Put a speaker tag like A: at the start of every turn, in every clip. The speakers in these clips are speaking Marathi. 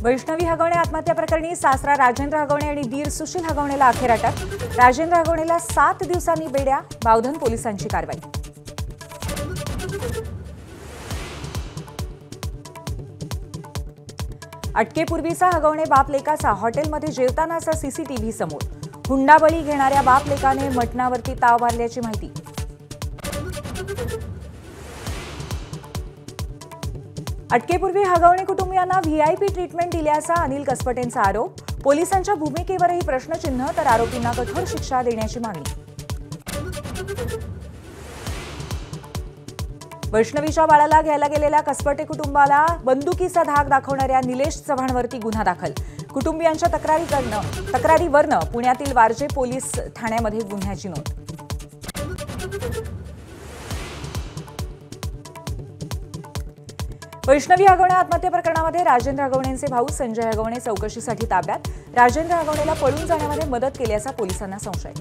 A: वैष्णवी हगवणे आत्महत्या प्रकरणी सासरा राजेंद्र हगवणे आणि दीर सुशील हगवणेला अखेर अटक। राजेंद्र हगवणेला 7 दिवसांनी बेड्या, बावधन पोलिसांची कारवाई। अटकेपूर्वीचा हगवणे बाप लेकाचा हॉटेलमध्ये जेवतानाचा सीसीटीव्ही समोर। हुंडाबळी घेणाऱ्या बाप लेकाने मटणावरती ताव मारल्याची माहिती। अटकेपूर्वी हगवणे कुटुंबियांना व्हीआयपी ट्रीटमेंट दिल्याचा अनिल कसपटेंचा आरोप। पोलिसांच्या भूमिकेवरही प्रश्नचिन्ह, तर आरोपींना कठोर शिक्षा देण्याची मागणी। वैष्णवीच्या बाळाला घ्यायला गेलेल्या कसपटे कुटुंबाला बंदुकीचा धाक दाखवणाऱ्या निलेश चव्हाणवरती गुन्हा दाखल। कुटुंबियांच्या तक्रारीवरनं पुण्यातील वारजे पोलीस ठाण्यामध्ये गुन्ह्याची नोंद। वैष्णवी हगवणे आत्महत्या प्रकरणामध्ये राजेंद्र हगवणेंचे भाऊ संजय हगवणे चौकशीसाठी ताब्यात। राजेंद्र हगवणेला पळून जाण्यामध्ये मदत केल्याचा पोलिसांना संशय।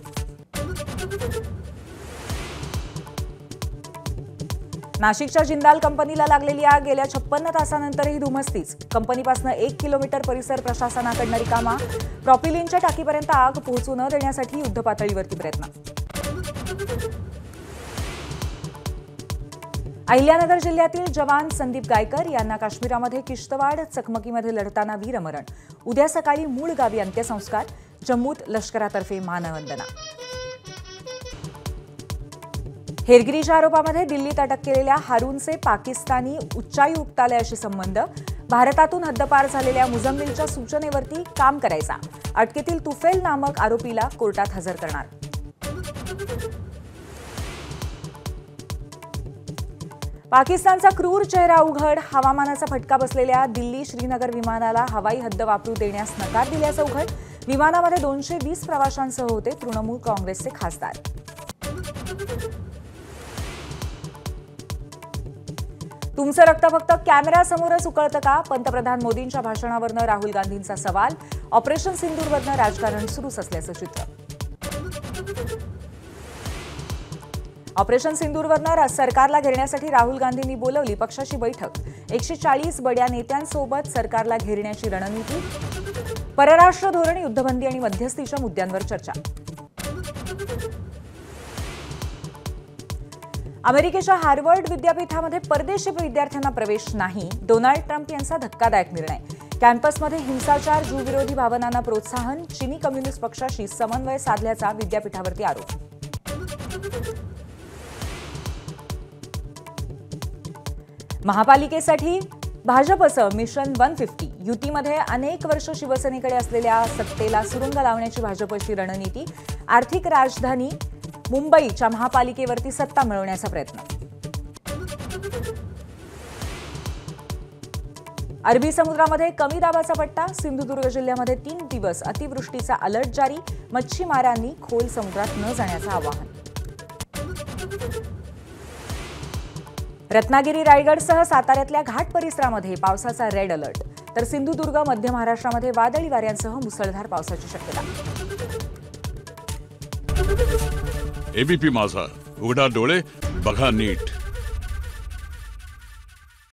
A: नाशिकच्या जिंदाल कंपनीला लागलेली आग गेल्या 56 तासांनंतरही धुमसतीच। कंपनीपासून 1 किलोमीटर परिसर प्रशासनाकडून रिकामा। प्रॉपिलिनच्या टाकीपर्यंत आग पोहोचू न देण्यासाठी युद्धपातळीवरती प्रयत्न। अहिल्यानगर जिल्ह्यातील जवान संदीप गायकर यांना काश्मीरामध्ये किश्तवाड चकमकीमध्ये लढताना वीरमरण। उद्या सकाळी मूळ गावी अंत्यसंस्कार। जम्मूत लष्करातर्फे मानवंदना। हेरगिरीच्या आरोपामध्ये दिल्लीत अटक केलेल्या हारूनचे पाकिस्तानी उच्चायुक्तालयाशी संबंध। भारतातून हद्दपार झालेल्या मुझम्मिलच्या सूचनेवरती काम करायचा। अटकेतील तुफेल नामक आरोपीला कोर्टात हजर करणार। पाकिस्तानचा क्रूर चेहरा उघड। हवामानाचा फटका बसलेल्या दिल्ली श्रीनगर विमानाला हवाई हद्द वापरू देण्यास नकार दिल्याचं उघड। विमानामध्ये 220 प्रवाशांसह होते तृणमूल काँग्रेसचे खासदार। तुमचं रक्त फक्त कॅमेऱ्यासमोरच उकळतं का? पंतप्रधान मोदींच्या भाषणावरनं राहुल गांधींचा सवाल। ऑपरेशन सिंदूरवरनं राजकारण सुरूच असल्याचं चित्र। ऑपरेशन सिंदूरवरनं सरकारला घेरण्यासाठी राहुल गांधींनी बोलवली पक्षाची बैठक। 140 बड्या नेत्यांसोबत सरकारला घेरण्याची रणनीती। परराष्ट्र धोरण, युद्धबंदी आणि मध्यस्थीच्या मुद्द्यांवर चर्चा। अमेरिकेच्या हार्वर्ड विद्यापीठामध्ये परदेशी विद्यार्थ्यांना प्रवेश नाही। डोनाल्ड ट्रम्प यांचा धक्कादायक निर्णय। कॅम्पसमध्ये हिंसाचार, ज्यूविरोधी भावनांना प्रोत्साहन। चीनी कम्युनिस्ट पक्षाशी समन्वय साधल्याचा विद्यापीठावरती आरोप। महापालिकेसाठी भाजपचं मिशन 150। युतीमध्ये अनेक वर्ष शिवसेनेकडे असलेल्या सत्तेला सुरुंग लावण्याची भाजपची रणनीती। आर्थिक राजधानी मुंबईच्या महापालिकेवरती सत्ता मिळवण्याचा प्रयत्न। अरबी समुद्रामध्ये कमी दाबाचा पट्टा। सिंधुदुर्ग जिल्ह्यामध्ये 3 दिवस अतिवृष्टीचा अलर्ट जारी। मच्छीमारांनी खोल समुद्रात न जाण्याचं आवाहन। रत्नागिरी, रायगडसह साताऱ्यातल्या घाट परिसरामध्ये पावसाचा रेड अलर्ट। तर सिंधुदुर्ग, मध्य महाराष्ट्रामध्ये वादळी वाऱ्यांसह मुसळधार पावसाची शक्यता।
B: एबीपी माझा, उघडा डोळे बघा नीट।